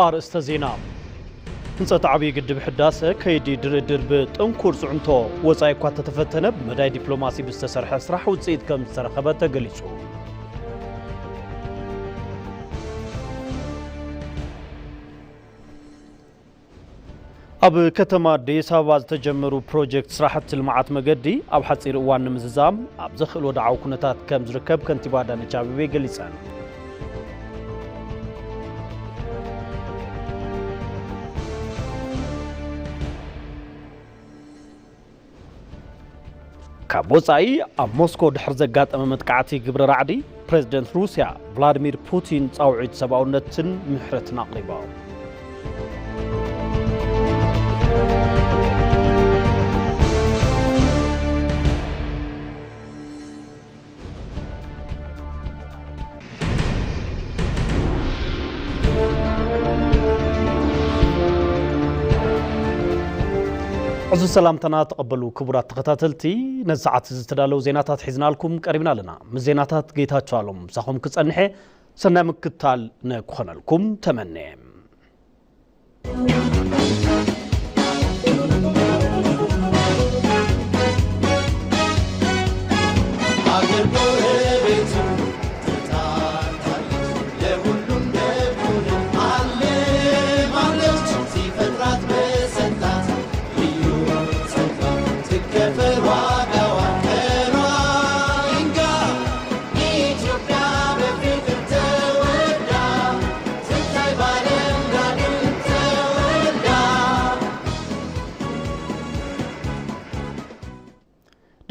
أرسط زينة هنصت عبي قد بحداسة كيدي دردر بتنكر سعنتو وصاي كواتا تفتنب مداي دبلوماسي بستسرح اسرح وتسيد كم تسرخبات قليسو أب كتما دي ساباز تجمرو بروجيكت سراحة المعات مقدي أب حتصير اوان مززام أب زخل ودعو كنتات كم زركب كنتبادا نجابي بيقليسان كابوصاي أب موسكو دحر زقات أمامت كعاتي قبر رعدي بريزيدنت روسيا فلاديمير بوتين تصاوعيد سباونتن محرتنا قريبا عزو السلام تنا تقبلوا كبرات تقتاتلتي نزعات زتدالو زيناتات حزنا لكم قريبنا لنا من زيناتات قيتات شوالهم ساخم كتصنحي سنة مكتال نكوخنا لكم تمني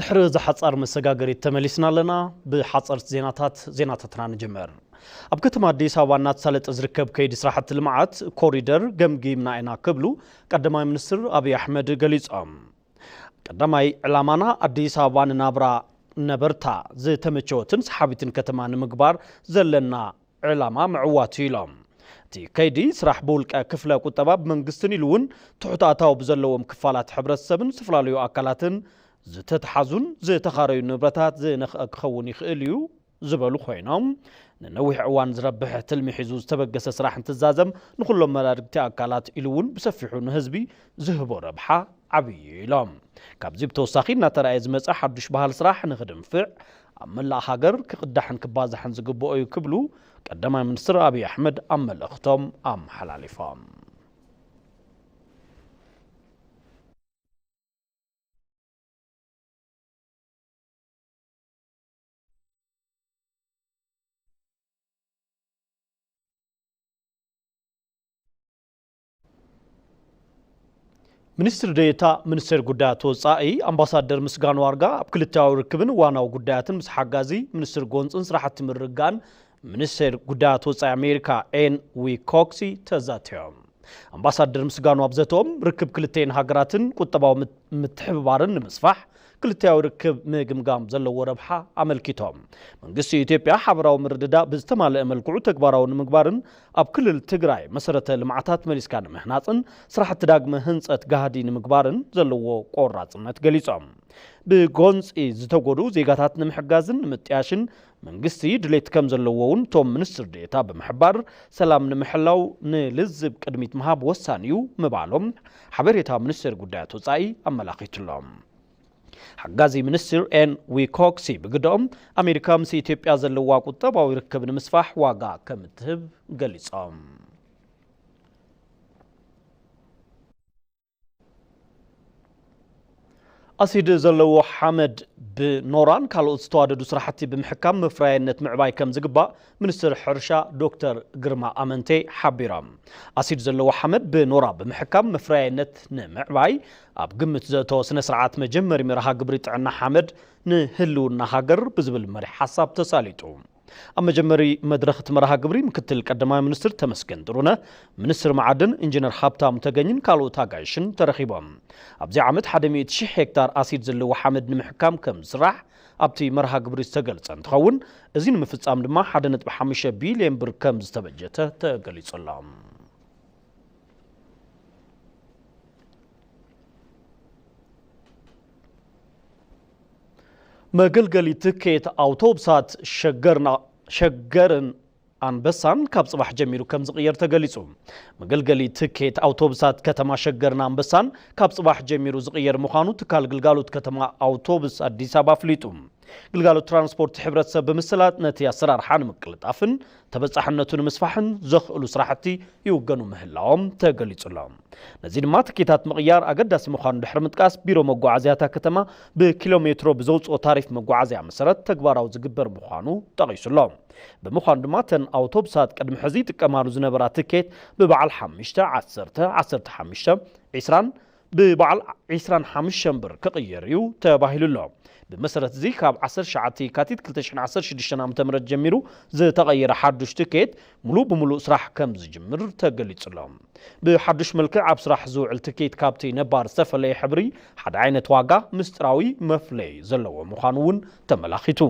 دحر زحصار مسغاغري تملسنا لنا بحصر زيناتنا نجمر اب كتما اديس ابابا ناتسالط زركب كيد سراحه المعات كوريدور غمغيمنا اينا كبلو قدماي منستر ابي احمد غليصام قدماي علامانا اديس ابابا نابرا نبرتا زتمچوتن صحابيتن كتما نمغبار زلنا علامه معواتيلوم تي كيدي سراح بولق كفله قطباب منغستن يلون تحتاتاو بزلوم كفالات حبرتسبن سفلاليو اكلاتن زتتحزن زتخاريو نبرتات زنخون يخيليو زبلو خوينام ننوح عوان زربح تلمي حزوز تبقس سراح انتزازم نخلهم ملارقتي اكالات إلوون بسفحون هزبي زهبو ربحا عبيلام كابزيب توساخين ناترأي زمز أحدش بهال سراح نخدم فع أملا حاقر كقدحن كبازحن زقبو ايو كبلو قدما من سر أبي أحمد أمل اختم أم حلالي فام منستر ديتا منستر قدات وصائي أمباسادر مسغان وارغا بكلتاو ركبن واناو قداتن مسحقازي منستر غونسن سراحة مرقان منستر قدات وصائي أمريكا إن وي كوكسي تزاتيوم أمباسادر مسغان وابزتوم ركب كلتين هاقراتن قطباو متحببارن مسفح كلتاو ركب مقمقام زلو وربحا عمل كيتوم من قصي إثيوبيا حبراو مرددا بزتمال أملكو تكباراو نمقبارن أب كل التقراي مسارة المعاتات مليسكان مهناتن سراحة تداغ مهنس اتقاهدي نمقبارن زلو قورات نتقليسوم بغونس زتوقودو زيغاتات نمحقازن نمتياشن من قصي دليت كم زلوون توم منستر ديتا بمحبار سلام نمحلاو نلزب قدميت مهاب وسانيو مبالوم حبريتا منستر قداتو صاي أملاقيتلوم حقازي منستر ان وي كوكسي بقدوم أمريكا مسي إثيوبيا زلوا قطبا ويركب نمسفح واقع كمتهب قليصام أسيد زلو حمد بنوران كالو استواددو سراحتي بمحكام مفراينت معباي كم زقبا منستر حرشا دكتور قرما أمنتي حبيرام أسيد زلو حمد بنورا بمحكام مفراينت نمعباي أب قمت زيتو سنسرعات مجمري مرها قبريت عنا حمد نهلو نهاقر بزبل مري حساب تساليتو أما جمري مدرخة مرها قبري مكتل قدماء منستر تمسكن درونا منستر معدن انجنر حابتا متغنين كالو تاقايشن ترخيبهم أبزي عمد حدمية شح هكتار أسيد زلو حمد نمحكام كم زراح أبتي مرها قبري استقلت تخون ازين مفتس دما حدنت بحمشة بيلين بر كم زتبجته تقلي صلام مقلقلي تكيت أوتوبسات شقرن አንበሳን ካብ ጽባሕ ጀሚሩ ከም ዝቕየር ተገሊጹ መገልገሊ ትኬት አውቶቡሳት ከተማ ሸገርና አንበሳን ካብ ጽባሕ ጀሚሩ ዝቕየር ምዃኑ ትካል ግልጋሎት ከተማ አውቶቡስ አዲስ አበባ ፍሊጡ ግልጋሎት ትራንስፖርት ሕብረተሰብ ብምስላጥ ነቲ አሰራርሓን ምቅልጣፍን ተበጻሕነቱን ምስፋሕን ዘኽእሉ ስራሕቲ ይውገኑ ምህላዎም ተገሊጹሎም ነዚ ድማ ትኬታት ምቕያር አገዳሲ ምዃኑ ድሕሪ ምጥቃስ ቢሮ መጓዓዝያታ ከተማ ብኪሎሜትሮ ብዘውፅኦ ታሪፍ መጓዓዝያ መሰረት ተግባራዊ ዝግበር ምዃኑ ጠቒሱሎም ብምዃኑ ድማ ተን አውቶቡሳት ቅድሚ ሕዚ ጥቀማሉ ዝነበራ ትኬት ብበዓል 5 10 15 20 ببعل 25 ብር ክቕየር እዩ ተባሂሉሎ بمسرت زي كاب 10 شعاتي كاتيت 2016 عام تمرد جميرو زي تغير حدوش تكيت ملو بملو سراح كم زجمر تقليت سلام بحدوش ملكة عب سراح زوع التكيت كابتي نبار سفلي حبري حد عينة واقع مستراوي مفلي زلو مخانون تملاخيتو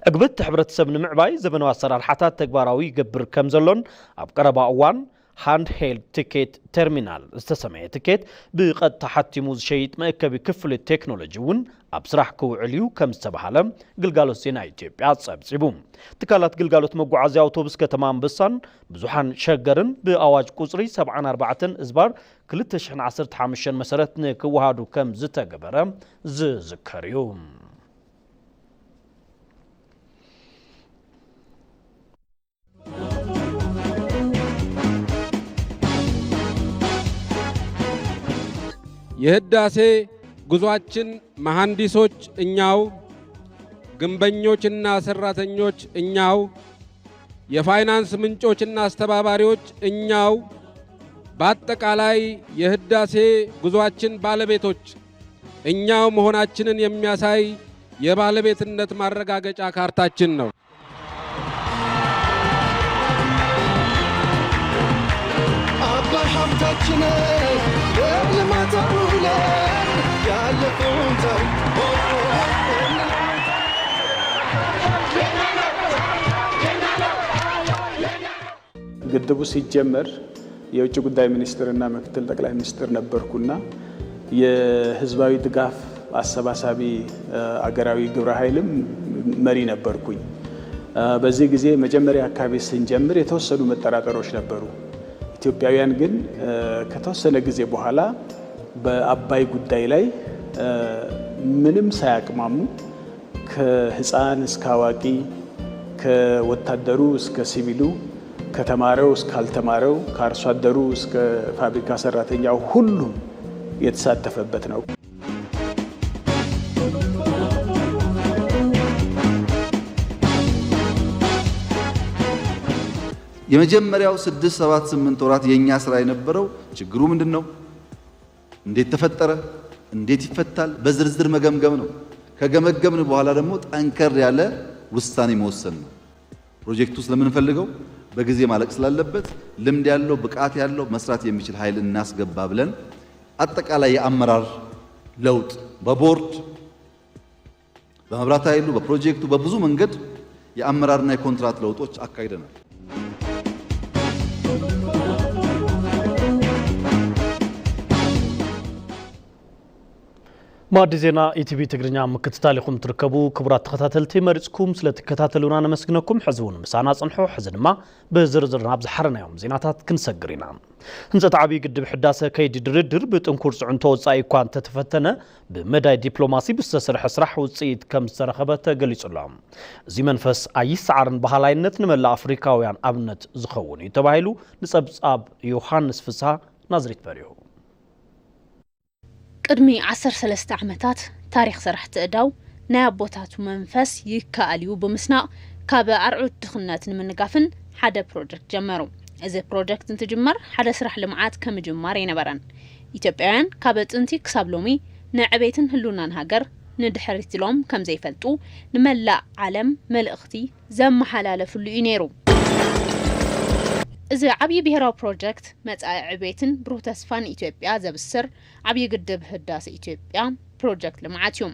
أقبت حبرت سبن معباي زبنو أسرار حتى تكباراوي قبر كم زلون أب قربا أوان هاند هيل تيكيت تيرمينال استسمع تيكيت بقد تحتي موز شيء ما يكبي كفل التكنولوجي ون أبصراح كوعليو كم استبحالم قلقالو سينا إثيوبيا تصيبون تكالات قلقالوت مقعزي أوتوبس كتمام بسان بزوحان شجرن بأواج قصري 74 إزبار كل تشحن 15 مسارتنا كوهادو كم زتا قبرم ذكريوم የህዳሴ ጉዟችን መሐንዲሶች እኛው ግንበኞችና ሰራተኞች እኛው የፋይናንስ ምንጮችና አስተባባሪዎች እኛው በአጠቃላይ የህዳሴ ጉዟችን ባለቤቶች እኛው መሆናችንን የሚያሳይ የባለቤትነት ማረጋገጫ ካርታችን ነው። አባይ ሀብታችን ግድቡ ሲጀመር የውጭ ጉዳይ ሚኒስትርና ምክትል ጠቅላይ ሚኒስትር ነበርኩና የህዝባዊ ድጋፍ አሰባሳቢ አገራዊ ግብረ ኃይልም መሪ ነበርኩኝ። በዚህ ጊዜ መጀመሪያ አካባቢ ስንጀምር የተወሰኑ መጠራጠሮች ነበሩ። ኢትዮጵያውያን ግን ከተወሰነ ጊዜ በኋላ በአባይ ጉዳይ ላይ ምንም ሳያቅማሙ ከህፃን እስከ አዋቂ ከወታደሩ እስከ ሲቪሉ ከተማረው እስከ አልተማረው ከአርሶ አደሩ እስከ ፋብሪካ ሰራተኛው ሁሉም የተሳተፈበት ነው። የመጀመሪያው 6-7-8 ወራት የኛ ስራ የነበረው ችግሩ ምንድነው? እንዴት ተፈጠረ? እንዴት ይፈታል? በዝርዝር መገምገም ነው። ከገመገምን በኋላ ደግሞ ጠንከር ያለ ውሳኔ መወሰን ነው። ፕሮጀክቱ ስለምንፈልገው በጊዜ ማለቅ ስላለበት ልምድ ያለው ብቃት ያለው መስራት የሚችል ኃይል እናስገባ ብለን አጠቃላይ የአመራር ለውጥ በቦርድ በመብራት ኃይሉ በፕሮጀክቱ በብዙ መንገድ የአመራርና የኮንትራት ለውጦች አካሂደናል። ማዕድ ዜና ኢቲቪ ትግርኛ ምክትታሊኹም ትርከቡ ክቡራት ተኸታተልቲ መሪጽኩም ስለተከታተሉና ነመስግነኩም ሕዝቡን ምሳና ጽንሑ ሕዚ ድማ ብዝርዝር ናብ ዝሓረናዮም ዜናታት ክንሰግር ኢና ህንፀት ዓብዪ ግድብ ሕዳሴ ከይዲ ድርድር ብጥንኩር ጽዕንቶ ወጻኢ እኳ እንተተፈተነ ብመዳይ ዲፕሎማሲ ብዝተሰርሐ ስራሕ ውፅኢት ከም ዝተረኸበ ተገሊጹ ኣሎ እዚ መንፈስ ኣይሰዓርን ባህላይነት ንመላእ ኣፍሪካውያን ኣብነት ዝኸውን እዩ ተባሂሉ ንጸብጻብ ዮሃንስ ፍስሓ ናዝሬት በሪሁ ቅድሚ 13 ዓመታት ታሪክ ስራሕ ትእዳው ናይ ኣቦታቱ መንፈስ ይከኣልዩ ብምስናቕ ካብ ኣርዑት ድኽነት ንምንጋፍን ሓደ ፕሮጀክት ጀመሩ እዚ ፕሮጀክት እንትጅመር ሓደ ስራሕ ልምዓት ከምጅማር ይነበረን ኢትዮጵያውያን ካብ ጥንቲ ክሳብ ሎሚ ንዕቤትን ህልውናን ሃገር ንድሕሪት ኢሎም ከም ዘይፈልጡ ንመላእ ዓለም መልእኽቲ ዘመሓላለፍሉ እዩ ነይሩ እዚ ዓብዪ ብሔራዊ ፕሮጀክት መጻኢ ዕቤትን ብሩህ ተስፋን ኢትዮጵያ ዘብስር ዓብዪ ግድብ ህዳሴ ኢትዮጵያ ፕሮጀክት ልምዓት እዩ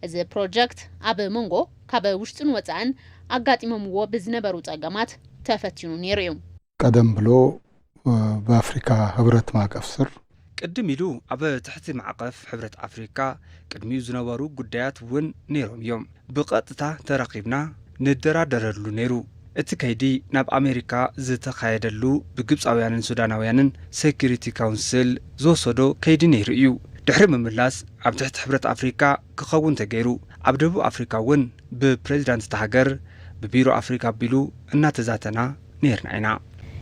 እዚ ፕሮጀክት ኣብ መንጎ ካብ ውሽጥን ወጻእን ኣጋጢሞምዎ ብዝነበሩ ጸገማት ተፈቲኑ ነይሩ እዩ ቀደም ብሎ በአፍሪካ ህብረት ማዕቀፍ ስር ቅድም ኢሉ ኣብ ትሕቲ ማዕቀፍ ሕብረት ኣፍሪካ ቅድሚኡ ዝነበሩ ጉዳያት እውን ነይሮም እዮም ብቐጥታ ተራኺብና ንደራደረሉ ነይሩ اتكايدي ناب أمريكا زتخايدلو بجبصاويانن سوداناويانن سيكوريتي كونسل زوسودو كيدي نيريو دحرم ملاس عم تحت حبرة أفريقيا كخون تغيرو عبدبو أفريقيا ون ببريزيدنت تهاجر ببيرو أفريقيا بيلو الناتزاتنا نيرنعينا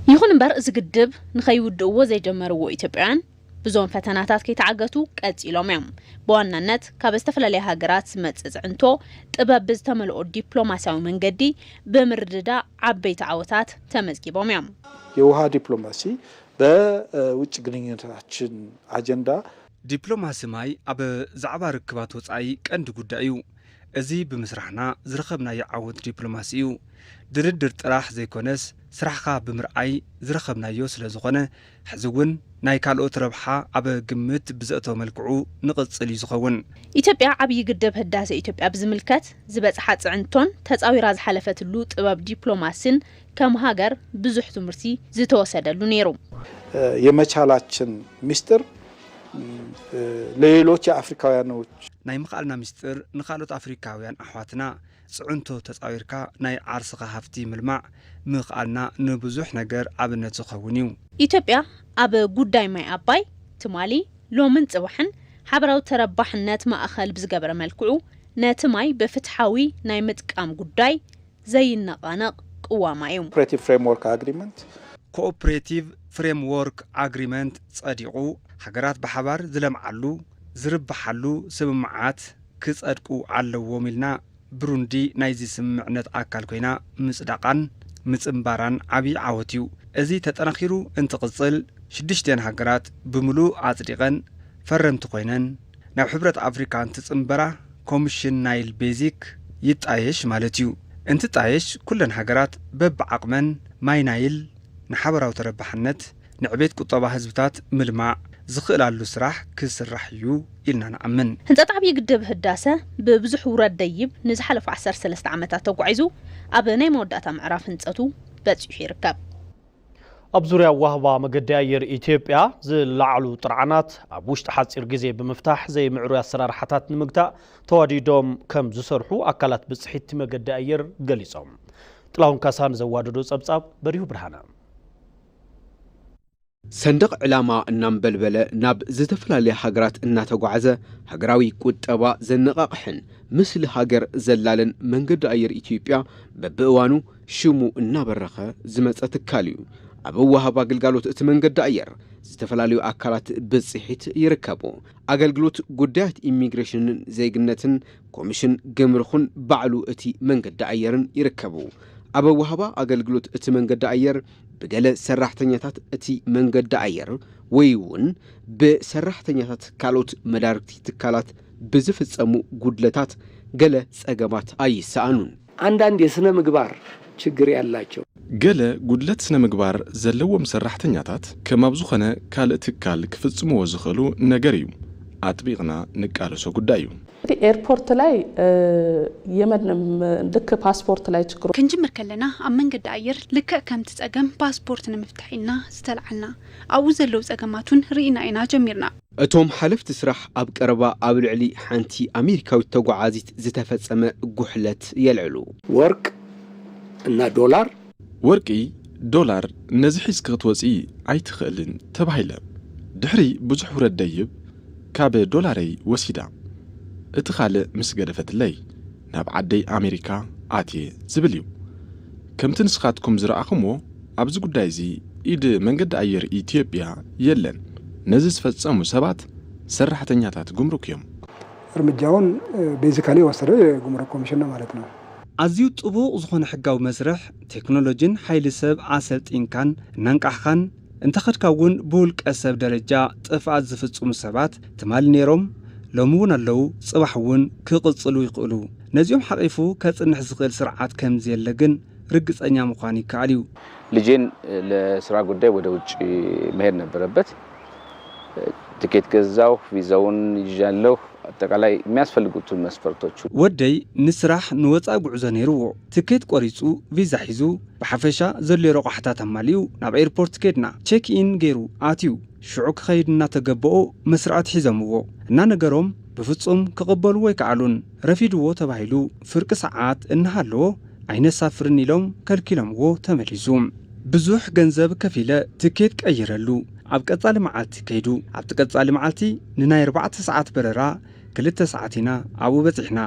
يخون امبر እዚ ግድብ ንኸይውድእዎ ዘይጀመርዎ ኢትዮጵያውያን ብዙም ፈተናታት ከይተዓገቱ ቀፂሎም እዮም በዋናነት ካብ ዝተፈላለዩ ሃገራት ዝመጽእ ጽዕንቶ ጥበብ ብዝተመልኦ ዲፕሎማሲያዊ መንገዲ ብምርድዳ ዓበይቲ ዓወታት ተመዝጊቦም እዮም የውሃ ዲፕሎማሲ በውጭ ግንኙነታችን አጀንዳ ዲፕሎማሲ ማይ አብ ዛዕባ ርክባት ወጻኢ ቀንዲ ጉዳይ እዩ እዚ ብምስራሕና ዝረኸብናዮ ዓወት ዲፕሎማሲ እዩ ድርድር ጥራሕ ዘይኮነስ ስራሕኻ ብምርኣይ ዝረኸብናዮ ስለ ዝኾነ ሕዚ እውን ናይ ካልኦት ረብሓ ኣብ ግምት ብዘእተው መልክዑ ንቕጽል እዩ ዝኸውን ኢትዮጵያ ዓብዪ ግድብ ህዳሴ ኢትዮጵያ ብዝምልከት ዝበፅሓ ጽዕንቶን ተፃዊራ ዝሓለፈትሉ ጥበብ ዲፕሎማሲን ከም ሃገር ብዙሕ ትምህርቲ ዝተወሰደሉ ነይሩ የመቻላችን ሚስጥር ለሌሎች የአፍሪካውያኖች ናይ ምኻልና ሚስጥር ንኻልኦት አፍሪካውያን ኣሕዋትና ጽዕንቶ ተፃዊርካ ናይ ዓርስኻ ሃፍቲ ምልማዕ ምኽኣልና ንብዙሕ ነገር ኣብነት ዝኸውን እዩ ኢትዮጵያ ኣብ ጉዳይ ማይ ኣባይ ትማሊ ሎምን ጽባሕን ሓበራዊ ተረባሕነት ማእኸል ብዝገበረ መልክዑ ነቲ ማይ በፍትሓዊ ናይ ምጥቃም ጉዳይ ዘይነቓነቕ ቅዋማ እዩ ኮኦፕሬቲቭ ፍሬምወርክ አግሪመንት ጸዲቑ ሃገራት ብሓባር ዝለምዓሉ ዝርባሓሉ ስምምዓት ክጸድቁ ኣለዎም ኢልና ብሩንዲ ናይዚ ስምምዕነት ኣካል ኮይና ምጽዳቃን ምጽምባራን ዓብዪ ዓወት እዩ እዚ ተጠናኺሩ እንትቕጽል 6 ሃገራት ብምሉእ ኣጽዲቐን ፈረምቲ ኮይነን ናብ ሕብረት ኣፍሪካ እንትጽምበራ ኮሚሽን ናይል ቤዚክ ይጣየሽ ማለት እዩ እንትጣየሽ ኩለን ሃገራት በብዓቕመን ማይ ናይል ንሓበራዊ ተረባሕነት ንዕቤት ቁጠባ ህዝብታት ምልማዕ ዝኽእላሉ ስራሕ ክስራሕ እዩ ኢልና ንኣምን ህንፀት ዓብዪ ግድብ ህዳሴ ብብዙሕ ውረድ ደይብ ንዝሓለፉ 13 ዓመታት ተጓዒዙ ኣብ ናይ መወዳእታ ምዕራፍ ህንፀቱ በፂሑ ይርከብ ኣብ ዙርያ ዋህባ መገዲ ኣየር ኢትዮጵያ ዝለዓሉ ጥርዓናት ኣብ ውሽጢ ሓፂር ግዜ ብምፍታሕ ዘይምዕሩይ ኣሰራርሓታት ንምግታእ ተዋዲዶም ከም ዝሰርሑ ኣካላት ብፅሒት መገዲ ኣየር ገሊፆም ጥላሁን ካሳን ዘዋደዶ ጸብጻብ በሪሁ ብርሃነ ሰንደቅ ዕላማ እናንበልበለ ናብ ዝተፈላለዩ ሃገራት እናተጓዓዘ ሃገራዊ ቁጠባ ዘነቃቅሕን ምስሊ ሃገር ዘላለን መንገዲ ኣየር ኢትዮጵያ በብእዋኑ ሽሙ እናበረኸ ዝመፀ ትካል እዩ ኣብ ወሃብ ኣገልግሎት እቲ መንገዲ ኣየር ዝተፈላለዩ ኣካላት ብፅሒት ይርከቡ ኣገልግሎት ጉዳያት ኢሚግሬሽንን ዘይግነትን ኮሚሽን ግምርኹን ባዕሉ እቲ መንገዲ ኣየርን ይርከቡ ኣብ ወሃብ ኣገልግሎት እቲ መንገዲ ኣየር بجل سرحتنيات أتي من قد عير ويون بسرحتنيات كالوت مداركتي تكالات بزفت سمو قدلتات جل سأجمات أي سانون عندن يسنا مقبار شجري الله جل قدلت سنا مقبار زلوا مسرحتنيات كما بزخنا كالت كال كفتسمو وزخلو نجاريو أطبيقنا نكالو سو قدايو ኤርፖርት ላይ የመን ልክ ፓስፖርት ላይ ችግሩ ክንጅምር ከለና ኣብ መንገዲ ኣየር ልክ ከም ትጸገም ፓስፖርት ንምፍታሕና ዝተልዓልና ኣብኡ ዘለው ጸገማቱን ርኢና ኢና ጀሚርና እቶም ሓለፍቲ ስራሕ ኣብ ቀረባ ኣብ ልዕሊ ሓንቲ ኣሜሪካዊት ተጓዓዚት ዝተፈጸመ ጉሕለት የልዕሉ ወርቅ እና ዶላር ወርቂ ዶላር ነዚ ሒዝ ክትወፂ ኣይትኽእልን ተባሂለ ድሕሪ ብዙሕ ውረድ ደይብ ካብ ዶላረይ ወሲዳ اتخال مسجدفت لي ناب عدي أمريكا آتي زبليو كم تنسخاتكم زرعكمو أبز قدايزي إيد من قد أير إثيوبيا يلن نزز فتسامو سبات سرحة نياتات قمركيوم رمجاون بيزيكالي وصره قمرك كوميشن مالتنا أزيو طبو زخون حقاو مسرح تكنولوجين حيل سب عسلت إن كان ننقحخان انتخد كاون بولك أسب درجة تفعاد زفتسوم سبات تمال نيروم لومون اللو صباحون كقصلو يقولو نزيوم حقيفو كتصنح زغل سرعات كم زيلغن رقص انيا مخاني كاليو لجين لسرع قداي ወደ ውጭ መሄድ ነበረበት ትኬት ገዛው ቪዛውን ይዣለሁ አጠቃላይ የሚያስፈልጉትን መስፈርቶቹ ወደይ ንስራሕ ንወፃ ጉዕዞ ነይርዎ ትኬት ቆሪጹ ቪዛ ሒዙ በሐፈሻ ዘሎ ረቋሕታት አማሊው ናብ ኤርፖርት ከድና ቼክ ኢን ገይሩ አትዩ ሽዑ ክኸይድና ተገበኦ መስራዓት ሒዘምዎ እና ነገሮም በፍጹም ከቀበሉ ወይ ከዓሉን ረፊድዎ ተባሂሉ ፍርቂ ሰዓት እንሃለዎ ኣይነሳፍርን ኢሎም ከልኪሎምዎ ተመሊሱ ብዙሕ ገንዘብ ከፊለ ትኬት ቀይረሉ ኣብ ቀጻሊ መዓልቲ ከይዱ ኣብቲ ቀጻሊ መዓልቲ ንናይ 4 ሰዓት በረራ 2 ሰዓት ኢና ኣብኡ በፂሕና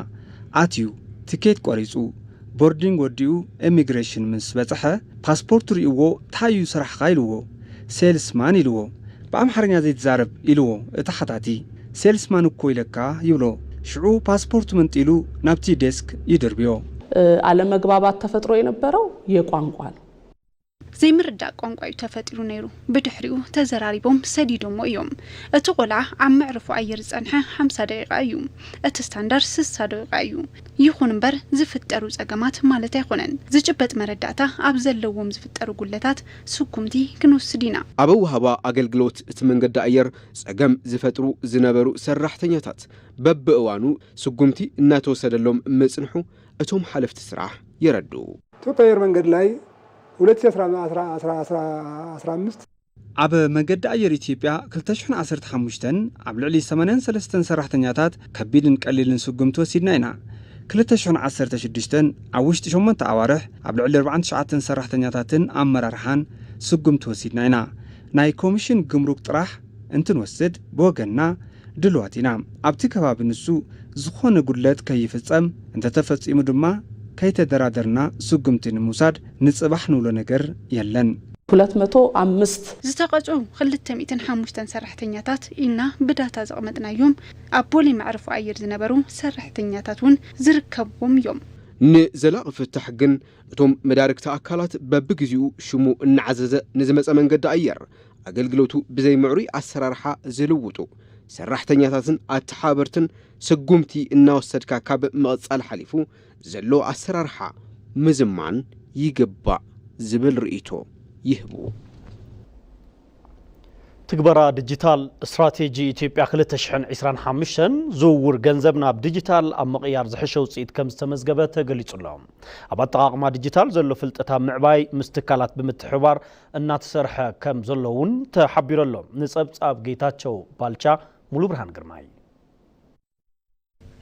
ኣትዩ ትኬት ቆሪጹ ቦርዲንግ ወዲኡ ኢሚግሬሽን ምስ በጽሐ ፓስፖርት ርእይዎ ታዩ ስራሕኻ ኢልዎ ሴልስማን ኢልዎ በአምሓርኛ ዘይትዛረብ ኢልዎ እቲ ሓታቲ ሴልስማን እኮ ኢለካ ይብሎ ሽዑ ፓስፖርት መንጢሉ ናብቲ ዴስክ ይድርብዮ አለመግባባት ተፈጥሮ የነበረው የቋንቋ ነው ዘይምርዳእ ቋንቋ እዩ ተፈጢሩ ነይሩ ብድሕሪኡ ተዘራሪቦም ሰዲዶሞ እዮም እቲ ቆልዓ ኣብ መዕረፉ ኣየር ዝጸንሐ 50 ደቂቃ እዩ እቲ ስታንዳርድ 60 ደቂቃ እዩ ይኹን እምበር ዝፍጠሩ ጸገማት ማለት ኣይኾነን ዝጭበጥ መረዳእታ ኣብ ዘለዎም ዝፍጠሩ ጉለታት ስኩምቲ ክንወስድ ኢና ኣብ ውሃባ ኣገልግሎት እቲ መንገዲ ኣየር ጸገም ዝፈጥሩ ዝነበሩ ሰራሕተኛታት በብእዋኑ ስጉምቲ እናተወሰደሎም መጽንሑ እቶም ሓለፍቲ ስራሕ ይረዱ ኢትዮጵያ መንገድ ላይ 2015 ኣብ መንገዲ ኣየር ኢትዮጵያ 2015 ኣብ ልዕሊ 83 ሰራሕተኛታት ከቢድን ቀሊልን ስጉምቲ ወሲድና ኢና 2016 ኣብ ውሽጢ 8 ኣዋርሕ ኣብ ልዕሊ 49 ሰራሕተኛታትን ኣመራርሓን ስጉምቲ ወሲድና ኢና ናይ ኮሚሽን ግምሩክ ጥራሕ እንትንወስድ ብወገንና ድልዋት ኢና ኣብቲ ከባቢ ንሱ ዝኾነ ጉድለት ከይፍጸም እንተተፈጺሙ ድማ ከይተደራደርና ስጉምቲ ንምውሳድ ንጽባሕ ንብሎ ነገር የለን 205 ዝተቐጹ 205 ሰራሕተኛታት ኢና ብዳታ ዘቕመጥናዮም ኣብ ቦሌ መዕረፉ ኣየር ዝነበሩ ሰራሕተኛታት እውን ዝርከብዎም እዮም ንዘላቒ ፍታሕ ግን እቶም መዳርክቲ ኣካላት በብግዚኡ ሽሙ እናዓዘዘ ንዝመጸ መንገዲ ኣየር ኣገልግሎቱ ብዘይ ምዕሩይ ኣሰራርሓ ዝልውጡ ሰራሕተኛታትን ኣተሓበርትን ስጉምቲ እናወሰድካ ካብ መቕጻል ሓሊፉ ዘሎ ኣሰራርሓ ምዝማን ይግባእ ዝብል ርእይቶ ይህቡ ትግበራ ዲጂታል ስትራቴጂ ኢትዮጵያ 2025 ዝውውር ገንዘብ ናብ ዲጂታል ኣብ ምቕያር ዝሕሸ ውፅኢት ከም ዝተመዝገበ ተገሊጹ ኣሎ ኣብ ኣጠቓቕማ ዲጂታል ዘሎ ፍልጠታ ምዕባይ ምስ ትካላት ብምትሕባር እናተሰርሐ ከም ዘሎ እውን ተሓቢሩ ኣሎ ንጸብጻብ ጌታቸው ባልቻ ሙሉ ብርሃን ግርማይ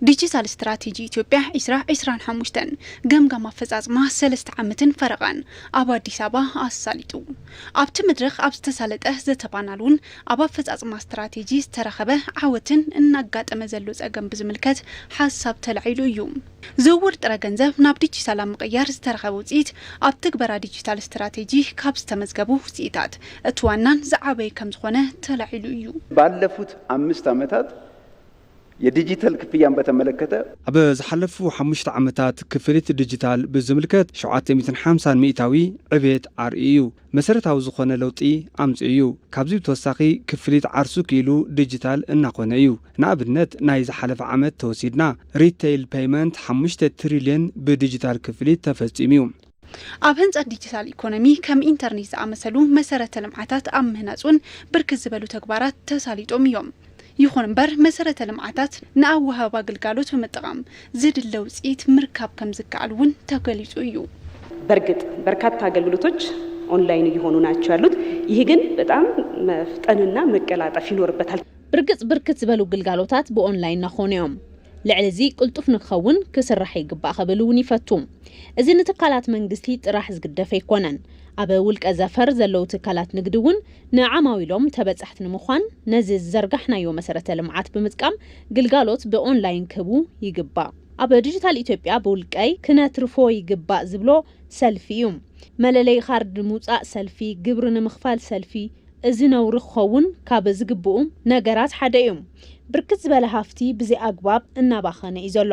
ዲጂታል ስትራቴጂ ኢትዮጵያ 2025 ገምጋም አፈጻጽማ 3 ዓመትን ፈረቓን ኣብ አዲስ አበባ ኣሳሊጡ ኣብቲ መድረኽ ኣብ ዝተሳለጠ ዘተባናሉን ኣብ አፈጻጽማ ስትራቴጂ ዝተረኸበ ዓወትን እናጋጠመ ዘሎ ጸገም ብዝምልከት ሓሳብ ተላዒሉ እዩ ዝውውር ጥረ ገንዘብ ናብ ዲጂታል ምቕያር ዝተረኸበ ውፅኢት ኣብ ትግበራ ዲጂታል ስትራቴጂ ካብ ዝተመዝገቡ ውፅኢታት እቲ ዋናን ዝዓበየ ከም ዝኾነ ተላዒሉ እዩ ባለፉት 5 ዓመታት የዲጂታል ክፍያን በተመለከተ ኣብ ዝሓለፉ 5 ዓመታት ክፍሊት ዲጂታል ብዝምልከት 750 ሚእታዊ ዕብየት ኣርእዩ መሰረታዊ ዝኾነ ለውጢ ኣምጽኡ ካብዚ ተወሳኺ ክፍሊት ዓርሱ ኪሉ ዲጂታል እናኾነ እዩ ንኣብነት ናይ ዝሓለፈ ዓመት ተወሲድና ሪቴይል ፔይመንት 5 ትሪልዮን ብዲጂታል ክፍሊት ተፈጺሙ ኣብ ህንጸት ዲጂታል ኢኮኖሚ ከም ኢንተርኔት ዝኣመሰሉ መሰረተ ልምዓታት ኣብ ምህናጹን ብርክት ዝበሉ ተግባራት ተሳሊጦም እዮም ይኹን እምበር መሰረተ ልምዓታት ንኣወሃባ አገልግሎት በመጠቀም ዝድለ ውፅኢት ምርካብ ከም ዝከኣል እውን ተገሊጹ እዩ በርግጥ በርካታ አገልግሎቶች ኦንላይን እየሆኑ ናቸው ያሉት ይሄ ግን በጣም መፍጠንና መቀላጠፍ ይኖርበታል ብርክት ዝበሉ ግልጋሎታት በኦንላይን ናኾነዮም ልዕሊ እዚ ቅልጡፍ ንኸውን ክስራሕ ይግባእ ኸበሉ እውን ይፈቱ እዚ ንትካላት መንግስቲ ጥራሕ ዝግደፈ ይኮነን ኣብ ውልቀ ዘፈር ዘለው ትካላት ንግዲ እውን ንዓማዊሎም ተበጻሕቲ ንምዃን ነዚ ዘርጋሕናዮ መሰረተ ልምዓት ብምጥቃም ግልጋሎት ብኦንላይን ክህቡ ይግባእ ኣብ ዲጂታል ኢትዮጵያ ብውልቀይ ክነትርፎ ይግባእ ዝብሎ ሰልፊ እዩ መለለይ ካርድ ምውፃእ ሰልፊ ግብሪ ንምኽፋል ሰልፊ እዚ ነውሪ ክኸውን ካብ ዝግብኡ ነገራት ሓደ እዩ ብርክት ዝበለ ሃፍቲ ብዘይ ኣግባብ እናባኸነ እዩ ዘሎ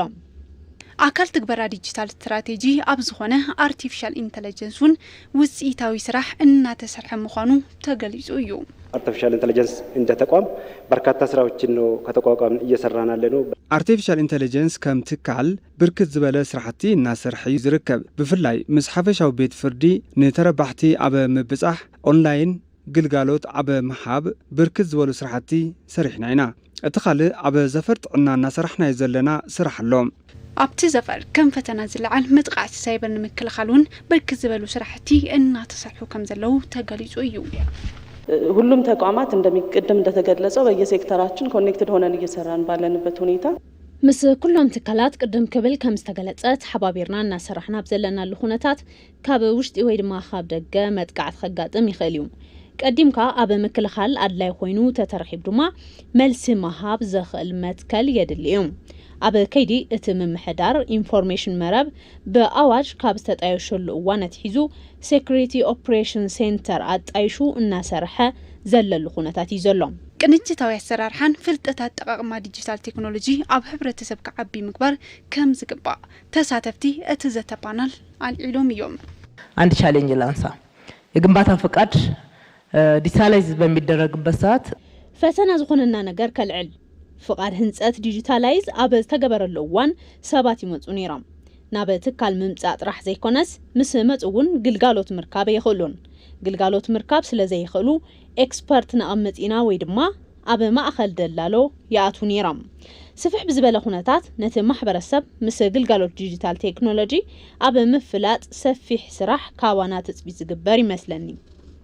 ኣካል ትግበራ ዲጂታል ስትራቴጂ ኣብ ዝኾነ አርቲፊሻል ኢንተለጀንስ ውን ውፅኢታዊ ስራሕ እናተሰርሐ ምዃኑ ተገሊጹ እዩ አርቲፊሻል ኢንተለጀንስ እንደ ተቋም በርካታ ስራዎችን ነው ከተቋቋም እየሰራን ያለነው አርቲፊሻል ኢንተለጀንስ ከም ትካል ብርክት ዝበለ ስራሕቲ እናሰርሐ ዝርከብ ብፍላይ ምስ ሓፈሻዊ ቤት ፍርዲ ንተረባሕቲ ኣብ ምብጻሕ ኦንላይን ግልጋሎት ኣብ ምሃብ ብርክት ዝበሉ ስራሕቲ ሰሪሕና ኢና እቲ ካልእ ኣብ ዘፈር ጥዕና እናሰርሕና ዘለና ስራሕ ኣሎ ኣብቲ ዘፈር ከም ፈተና ዝለዓል ምጥቃዕቲ ሳይበር ንምክልኻሉን ብርክት ዝበሉ ስራሕቲ እናተሰርሑ ከም ዘለው ተገሊጹ እዩ ሁሉም ተቋማት እንደሚቀደም እንደተገለጸው በየሴክተራችን ኮኔክትድ ሆነን እየሰራን ባለንበት ሁኔታ ምስ ኩሎም ትካላት ቅድም ክብል ከም ዝተገለጸት ሓባቢርና እናሰራሕና ብዘለና ልኹነታት ካብ ውሽጢ ወይ ድማ ካብ ደገ መጥቃዕት ከጋጥም ይኽእል እዩ ቀዲምካ ኣብ ምክልኻል ኣድላይ ኮይኑ ተተረኺብ ድማ መልሲ መሃብ ዘኽእል መትከል የድሊ እዩ ኣብ ከይዲ እቲ ምምሕዳር ኢንፎርሜሽን መረብ ብኣዋጅ ካብ ዝተጣየሸሉ እዋን ኣትሒዙ ሴኩሪቲ ኦፕሬሽን ሴንተር ኣጣይሹ እናሰርሐ ዘለሉ ኩነታት እዩ ዘሎ ቅንጅታዊ ኣሰራርሓን ፍልጠታት ጠቃቅማ ዲጂታል ቴክኖሎጂ ኣብ ሕብረተሰብ ከዓቢ ምግባር ከም ዝግባእ ተሳተፍቲ እቲ ዘተፓናል አልዒሎም እዮም አንድ ቻሌንጅ ላንሳ የግንባታ ፈቃድ ዲጂታላይዝ በሚደረግበት ሰዓት ፈተና ዝኾነና ነገር ከልዕል ፍቃድ ህንጸት ዲጂታላይዝ ኣብ ዝተገበረሉ እዋን ሰባት ይመጹ ነይሮም ናብ ትካል ምምጻእ ጥራሕ ዘይኮነስ ምስ መጽውን ግልጋሎት ምርካብ ይኽእሉን ግልጋሎት ምርካብ ስለ ዘይኽእሉ ኤክስፐርት ነቐመጺና ወይ ድማ ኣብ ማእኸል ደላሎ ይኣቱ ነይሮም ስፍሕ ብዝበለ ኩነታት ነቲ ማሕበረሰብ ምስ ግልጋሎት ዲጂታል ቴክኖሎጂ ኣብ ምፍላጥ ሰፊሕ ስራሕ ካዋና ተጽቢት ዝግበር ይመስለኒ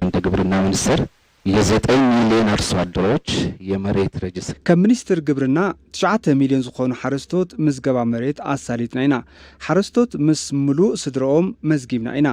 እንደ ግብርና ሚኒስቴር የ9 ሚሊዮን አርሶ አደሮች የመሬት ሬጅስትር ከሚኒስትር ግብርና 9 ሚሊዮን ዝኾኑ ሓረስቶት ምዝገባ መሬት ኣሳሊጥና ኢና ሓረስቶት ምስ ሙሉእ ስድሮኦም መዝጊብና ኢና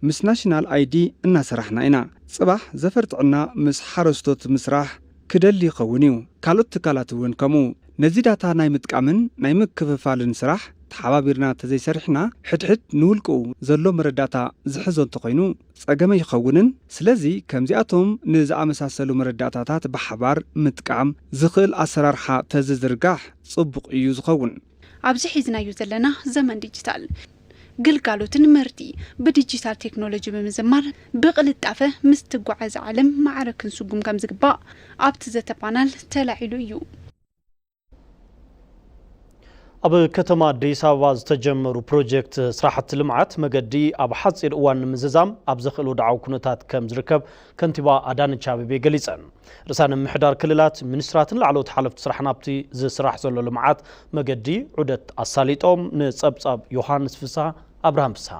ምስ ናሽናል አይዲ እናሰራሕና ኢና ጽባሕ ዘፈርጥዕና ምስ ሓረስቶት ምስራሕ ክደሊ ይኸውን እዩ ካልኦት ትካላት እውን ከምኡ ነዚ ዳታ ናይ ምጥቃምን ናይ ምክፍፋልን ስራሕ ተሓባቢርና ተዘይሰርሕና ሕድሕድ ንውልቅኡ ዘሎ መረዳእታ ዝሕዞ እንተኾይኑ ጸገመ ይኸውንን ስለዚ ከምዚኣቶም ንዝኣመሳሰሉ መረዳእታታት ብሓባር ምጥቃም ዝኽእል ኣሰራርሓ ተዝዝርጋሕ ጽቡቕ እዩ ዝኸውን ኣብዚ ሒዝናዮ ዘለና ዘመን ዲጂታል ግልጋሎትን መርቲ ብዲጂታል ቴክኖሎጂ በመዘማር ብቅልጣፈ ምስ ትጓዓዝ ዓለም ማዕረክን ስጉም ከም ዝግባእ ኣብቲ ዘተፓናል ተላዒሉ እዩ ኣብ ከተማ አዲስ አበባ ዝተጀመሩ ፕሮጀክት ስራሕቲ ልምዓት መገዲ ኣብ ሓፂር እዋን ምዝዛም ኣብ ዘኽእሉ ዳዓው ኩነታት ከም ዝርከብ ከንቲባ አዳነች አቤቤ ገሊፀን ርዕሳነ ምሕዳር ክልላት ሚኒስትራትን ላዕለዎት ሓለፍቲ ስራሕ ናብቲ ዝስራሕ ዘሎ ልምዓት መገዲ ዑደት ኣሳሊጦም ንጸብጻብ ዮሐንስ ፍስሐ አብርሃም ፍስሐ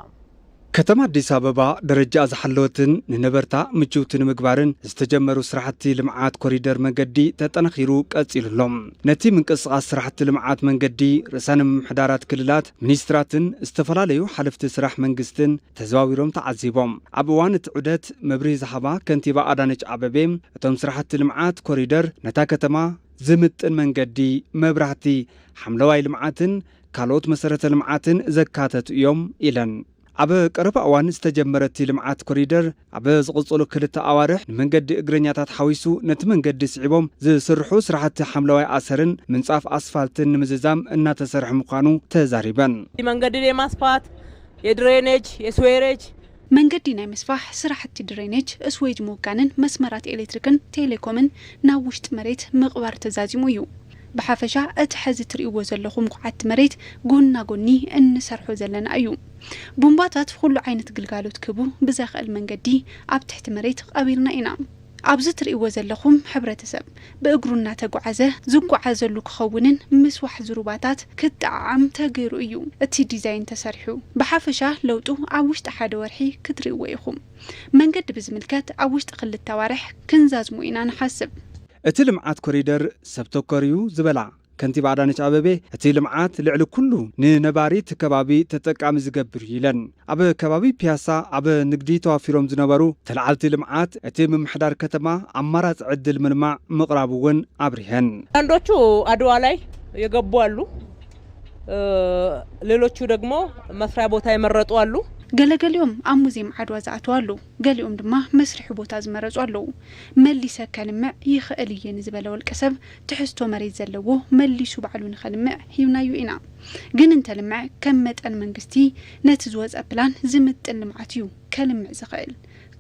ከተማ አዲስ አበባ ደረጃ ዝሓለወትን ንነበርታ ምቹውትን ምግባርን ዝተጀመሩ ስራሕቲ ልምዓት ኮሪደር መንገዲ ተጠናኺሩ ቀፂሉሎም ነቲ ምንቅስቃስ ስራሕቲ ልምዓት መንገዲ ርዕሳነ ምሕዳራት ክልላት ሚኒስትራትን ዝተፈላለዩ ሓለፍቲ ስራሕ መንግስትን ተዘዋዊሮም ተዓዚቦም ኣብ እዋን እቲ ዑደት መብርሂ ዝሃባ ከንቲባ አዳነች አቤቤ እቶም ስራሕቲ ልምዓት ኮሪደር ነታ ከተማ ዝምጥን መንገዲ መብራህቲ ሓምለዋይ ልምዓትን ካልኦት መሰረተ ልምዓትን ዘካተቱ እዮም ኢለን ኣብ ቀረባ እዋን ዝተጀመረት ልምዓት ኮሪደር ኣብ ዝቕጽሉ ክልተ ኣዋርሕ ንመንገዲ እግረኛታት ሓዊሱ ነቲ መንገዲ ስዒቦም ዝስርሑ ስራሕቲ ሓምለዋይ ኣሰርን ምንጻፍ ኣስፋልትን ንምዝዛም እናተሰርሐ ምዃኑ ተዛሪበን መንገዲ የማስፋት የድሬኔጅ የስዌሬጅ መንገዲ ናይ ምስፋሕ ስራሕቲ ድሬኔጅ እስዌጅ ምውጋንን መስመራት ኤሌክትሪክን ቴሌኮምን ናብ ውሽጢ መሬት ምቕባር ተዛዚሙ እዩ بحفشة أتحزت رئيو زلخم قعدت مريت قلنا قلني أن سرحو زلنا أيو بومباتات كل عينة قلقالو تكبو بزاق المنقدي أب تحت مريت قابلنا إنام أبزت رئيو زلخم حبرة سب بأقرنا تقو عزة زقو عزلوك خونن مسوح زروباتات كتعام تغيرو أيو اتي ديزاين تسرحو بحفشة لوتو عوشت أحد ورحي كتريو ويخم منقد بزملكات عوشت قل التوارح كنزازمو إنا نحسب እቲ ልምዓት ኮሪደር ሰብተኮሪዩ ዝበላ ከንቲባ አዳነች አቤቤ እቲ ልምዓት ልዕሊ ኩሉ ንነባሪት ከባቢ ተጠቃሚ ዝገብር ይለን ኣብ ከባቢ ፒያሳ ኣብ ንግዲ ተዋፊሮም ዝነበሩ ተላዓልቲ ልምዓት እቲ ምምሕዳር ከተማ አማራጭ ዕድል ምልማዕ ምቕራብ እውን አብሪሄን አንዶቹ አድዋ ላይ የገቡ አሉ ሌሎቹ ደግሞ መስሪያ ቦታ የመረጡ አሉ ገለገሊዮም ኣብ ሙዚየም ዓድዋ ዝኣትዉ ኣለዉ ገሊኦም ድማ መስርሒ ቦታ ዝመረጹ ኣለዉ መሊሰ ከልምዕ ይኽእል እየ ንዝበለ ወልቀ ሰብ ትሕዝቶ መሬት ዘለዎ መሊሱ ባዕሉ ንኸልምዕ ሂብናዩ ኢና ግን እንተልምዕ ከም መጠን መንግስቲ ነቲ ዝወፀ ፕላን ዝምጥን ልምዓት እዩ ከልምዕ ዝኽእል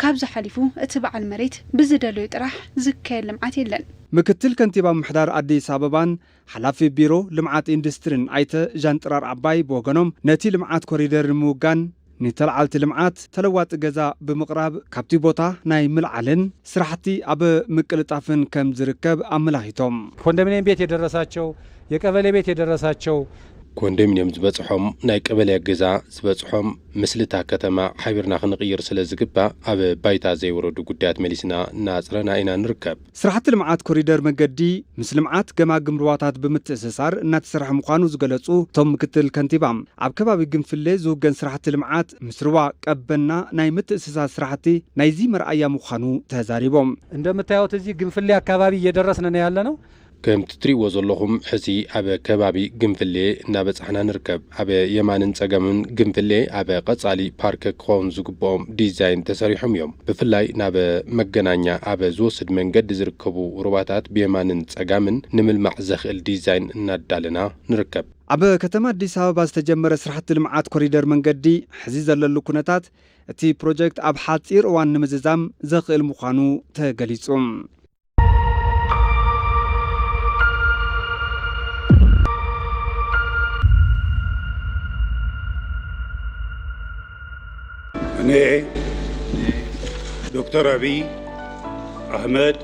ካብ ዝሓሊፉ እቲ በዓል መሬት ብዝደለዩ ጥራሕ ዝካየድ ልምዓት የለን ምክትል ከንቲባ ምሕዳር አዲስ አበባን ሓላፊ ቢሮ ልምዓት ኢንዱስትሪን ኣይተ ዣንጥራር ዓባይ ብወገኖም ነቲ ልምዓት ኮሪደር ንምውጋን ንተልዓልቲ ልምዓት ተለዋጥ ገዛ ብምቕራብ ካብቲ ቦታ ናይ ምልዓልን ስራሕቲ ኣብ ምቅልጣፍን ከም ዝርከብ ኣመላኺቶም ኮንዶሚኒየም ቤት የደረሳቸው የቀበሌ ቤት የደረሳቸው ኮንዶሚኒየም ዝበጽሖም ናይ ቀበሌ ገዛ ዝበጽሖም ምስልታ ከተማ ሓቢርና ክንቅይር ስለ ዝግባእ ኣብ ባይታ ዘይወረዱ ጉዳያት መሊስና እናጽረና ኢና ንርከብ። ስራሕቲ ልምዓት ኮሪደር መንገዲ ምስ ልምዓት ገማግም ሩባታት ብምትእስሳር እናተሰርሐ ምዃኑ ዝገለጹ እቶም ምክትል ከንቲባ ኣብ ከባቢ ግንፍሌ ዝውገን ስራሕቲ ልምዓት ምስ ሩባ ቀበና ናይ ምትእስሳር ስራሕቲ ናይዚ መርኣያ ምዃኑ ተዛሪቦም እንደምታዩት እዚህ ግንፍሌ አካባቢ እየደረስን ነው ያለነው። ከም ትሪእዎ ዘለኹም ሕዚ ኣብ ከባቢ ግንፍሌ እናበጻሕና ንርከብ። ኣብ የማንን ጸገምን ግንፍሌ ኣብ ቀጻሊ ፓርክ ክኸውን ዝግብኦም ዲዛይን ተሰሪሖም እዮም። ብፍላይ ናብ መገናኛ ኣብ ዝወስድ መንገዲ ዝርከቡ ሩባታት ብየማንን ጸጋምን ንምልማዕ ዘኽእል ዲዛይን እናዳለና ንርከብ። ኣብ ከተማ አዲስ አበባ ዝተጀመረ ስራሕቲ ልምዓት ኮሪደር መንገዲ ሕዚ ዘለሉ ኩነታት እቲ ፕሮጀክት ኣብ ሓጺር እዋን ንምዝዛም ዘኽእል ምዃኑ ተገሊጹ። እኔ ዶክተር አብይ አህመድ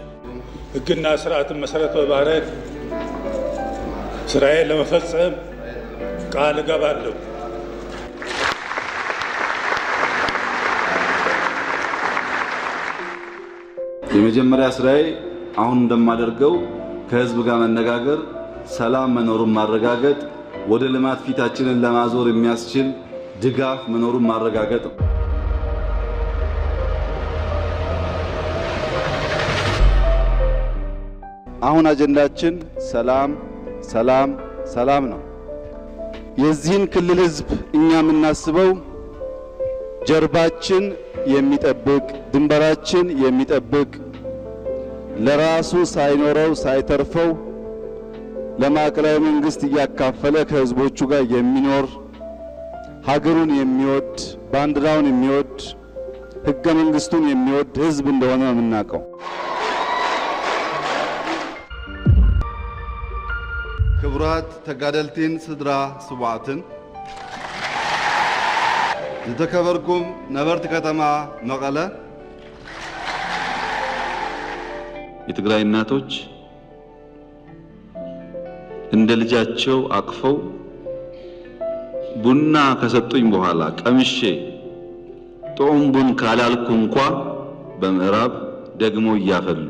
ሕግና ስርዓትን መሰረት በማድረግ ስራዬን ለመፈጸም ቃል እገባለሁ። የመጀመሪያ ስራዬ አሁን እንደማደርገው ከህዝብ ጋር መነጋገር፣ ሰላም መኖሩን ማረጋገጥ፣ ወደ ልማት ፊታችንን ለማዞር የሚያስችል ድጋፍ መኖሩን ማረጋገጥ ነው። አሁን አጀንዳችን ሰላም ሰላም ሰላም ነው። የዚህን ክልል ህዝብ እኛ የምናስበው ጀርባችን የሚጠብቅ ድንበራችን የሚጠብቅ ለራሱ ሳይኖረው ሳይተርፈው ለማዕከላዊ መንግስት እያካፈለ ከህዝቦቹ ጋር የሚኖር ሀገሩን የሚወድ ባንዲራውን የሚወድ ህገ መንግስቱን የሚወድ ህዝብ እንደሆነ ነው የምናውቀው። ክቡራት ተጋደልቲን ስድራ ስዋዕትን ዝተከበርኩም ነበርቲ ከተማ መቀለ የትግራይ እናቶች እንደ ልጃቸው አቅፈው ቡና ከሰጡኝ በኋላ ቀምሼ ጦም ቡን ካላልኩ እንኳ በምዕራብ ደግሞ እያፈሉ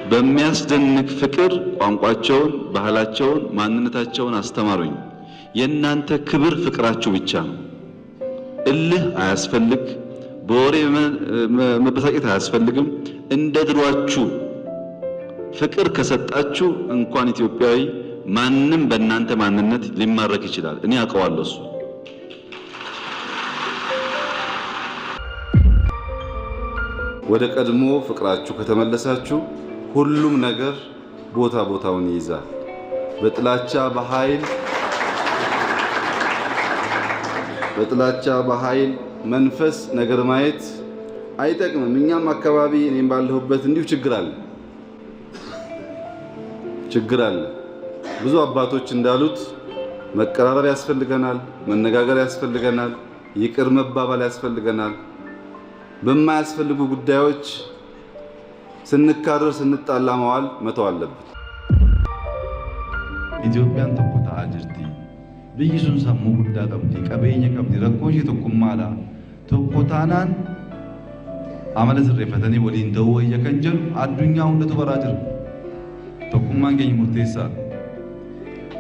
በሚያስደንቅ ፍቅር ቋንቋቸውን፣ ባህላቸውን፣ ማንነታቸውን አስተማሩኝ። የእናንተ ክብር ፍቅራችሁ ብቻ ነው። እልህ አያስፈልግ፣ በወሬ መበሳጨት አያስፈልግም። እንደ ድሯችሁ ፍቅር ከሰጣችሁ እንኳን ኢትዮጵያዊ ማንም በእናንተ ማንነት ሊማረክ ይችላል። እኔ አውቀዋለሁ እሱ። ወደ ቀድሞ ፍቅራችሁ ከተመለሳችሁ ሁሉም ነገር ቦታ ቦታውን ይይዛል። በጥላቻ በኃይል መንፈስ ነገር ማየት አይጠቅምም። እኛም አካባቢ እኔም ባለሁበት እንዲሁ ችግር አለ። ብዙ አባቶች እንዳሉት መቀራረብ ያስፈልገናል፣ መነጋገር ያስፈልገናል፣ ይቅር መባባል ያስፈልገናል። በማያስፈልጉ ጉዳዮች ስንካረር ስንጣላ መዋል መተው አለብን። ኢትዮጵያን ተቆጣ አጅርቲ ብይሱን ሰሙ ጉዳ ቀብዲ ቀበኛ ቀብዲ ረኮሽ ተኩማላ ተቆታናን አመለ ዝሬፈተኒ ወሊን ደወየ ከንጀል አዱኛው እንደተበራጅር ተኩማን ገኝ ሙርቴሳ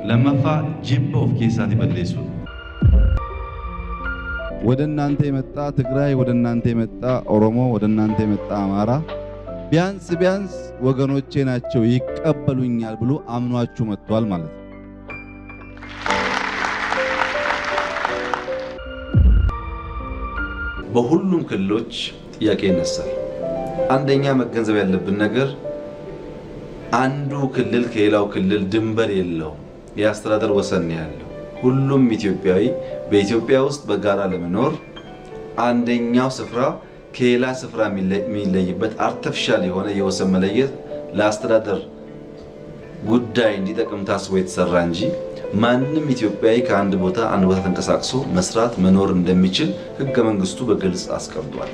ለመፋ ጂብ ኦፍ ኬሳት ይበለሱ ወደ እናንተ የመጣ ትግራይ፣ ወደ እናንተ የመጣ ኦሮሞ፣ ወደ እናንተ የመጣ አማራ ቢያንስ ወገኖቼ ናቸው ይቀበሉኛል ብሎ አምኗችሁ መጥቷል ማለት ነው። በሁሉም ክልሎች ጥያቄ ይነሳል። አንደኛ መገንዘብ ያለብን ነገር አንዱ ክልል ከሌላው ክልል ድንበር የለውም፣ የአስተዳደር ወሰን ያለው። ሁሉም ኢትዮጵያዊ በኢትዮጵያ ውስጥ በጋራ ለመኖር አንደኛው ስፍራ ከሌላ ስፍራ የሚለይበት አርቲፊሻል የሆነ የወሰን መለየት ለአስተዳደር ጉዳይ እንዲጠቅም ታስቦ የተሰራ እንጂ ማንም ኢትዮጵያዊ ከአንድ ቦታ አንድ ቦታ ተንቀሳቅሶ መስራት መኖር እንደሚችል ሕገ መንግስቱ በግልጽ አስቀምጧል።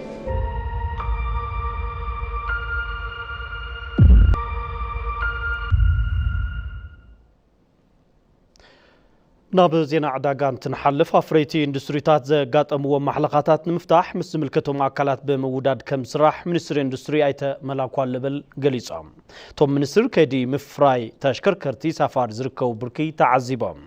ناب زينا عداقان تنحلف أفريتي اندستريتات زقاطم ومحلقاتات نمفتاح مس ملكتهم أكلات بموداد كم سراح منستر اندستري ايتا ملاكوال لبل قليصام توم منستر كيدي مفراي تاشكر كرتي سافار زركو بركي تعذبهم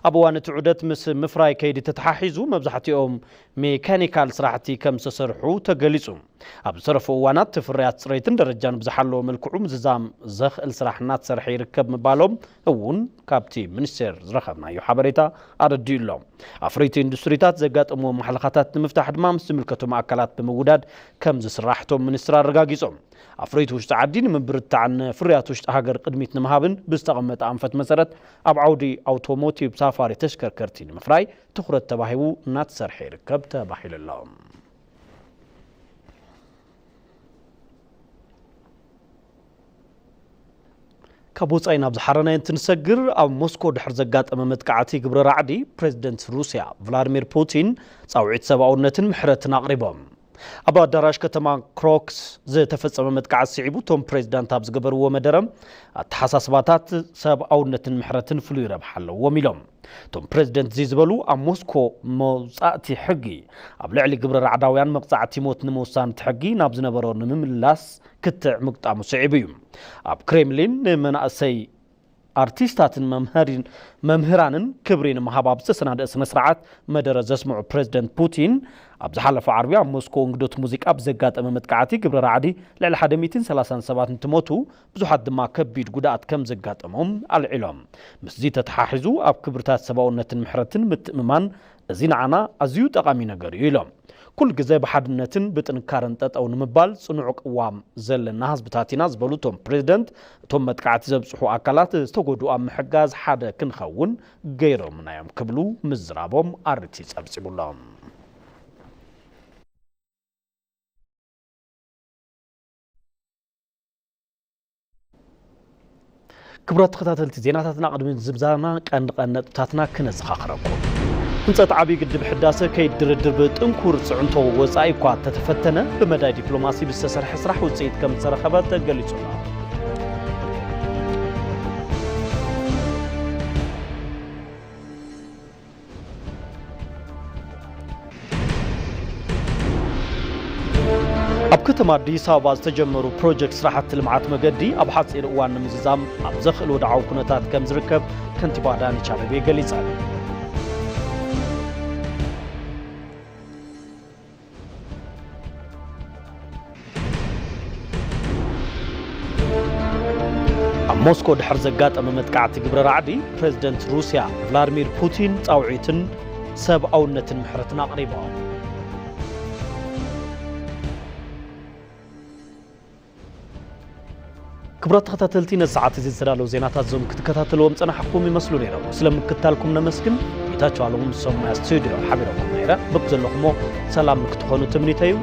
أبوان تعودت مس مفراي كيدي تتحاحيزو مبزحتيهم ميكانيكال سراحتي كم سسرحو تقليصهم أبصرفو وانات تفريات سريتن درجان بزحلو ملكعو مززام زخ السراحنات سرحي ركب مبالهم اون كابتي منستر زرخبنا يحبريتا أرديلهم أفريتي اندستريتات زقات أمو محلقاتات مفتاح دمام استملكتو مأكلات بموداد كم زسراحتهم منستر رقاقيزهم أفريت وشت عدين من برد عن فريات وشت هاجر قدميت نمهابن بستقمت أنفت مسرت أب عودي أوتوموتيف سافاري تشكر كرتين مفراي تخرج تباهيو نات سرحي ركب تباهي للهم كابوس أين أبز حرنا ينتنسجر أو موسكو دحر زقات أمامت كعتي قبر رعدي بريزيدنت روسيا فلاديمير بوتين صوعت سبعونة محرتنا قريبهم أبا دراش كتما كروكس زي تفص أمامت كعت سعيبو توم بريزيدنت أبز قبر ومدرم تحساسباتات سبعونة محرتن فلو ربح له وميلهم توم بريزيدنت زيزبلو أم موسكو موسعتي حقي أبلعلي قبر رعداويان مقطعتي موت نموسان تحقي نابزنا برون مملاس كتع مقطع مسعيبيهم أب كريملين من أسي أرتيستات ممهران كبرين مهاباب سنة سنسرعات مدرز اسمع بريزيدنت بوتين أبز حلف عربية موسكو انقدوت موزيك أبزقات أمامت كعاتي قبر رعدي لعل حدا 237 تموتو بزو حد ما كبيد قدات كم زقات أمهم العلم مسزيت تحاحزو أب كبرتات سباونة محرتن متأممان زين عنا أزيو تقامي نقر يلوم كل جزء بحدنتن بتنكرنتات أو نمبال صنع قوام زل الناس بتاعتنا زبلو توم بريزيدنت توم متقعت زبصحو أكلات استوجدوا أم حجاز حدا كنخون غيرهم من أيام قبلو مزرابهم أرتيس أبسبوا لهم كبرات خطاتلتي زيناتاتنا قدمين زبزانا قنقنطاتنا كنزخاخركم هنصت عبي قدب حداسه كي دردر بتنكور صعنتو وصاي كوا تتفتنه بمدى دبلوماسي بستسرح سرح وصيت كم ترخبات تقلصنا أب كتم أديس أبغى تجمعوا بروجكت سرحة المعات مجدي أبحث إلى وان مززام أبزخ الودعو كنتات كم زركب كنت بعداني شعبي قليصان موسكو دحر زقات أمامت كعتي قبر رعدي بريزيدنت روسيا فلاديمير بوتين تعويتن سبعونة محرتنا قريبا كبرات خطاتلتين الساعات زي سلالو زيناتات زوم كتكتاتلوهم صنا حكومي مسلو نيرو سلام كتالكم نمسكن يتاچو علوم سوما استوديو حبيركم نيرا بقزلكمو سلام كتخونو تمنيتايو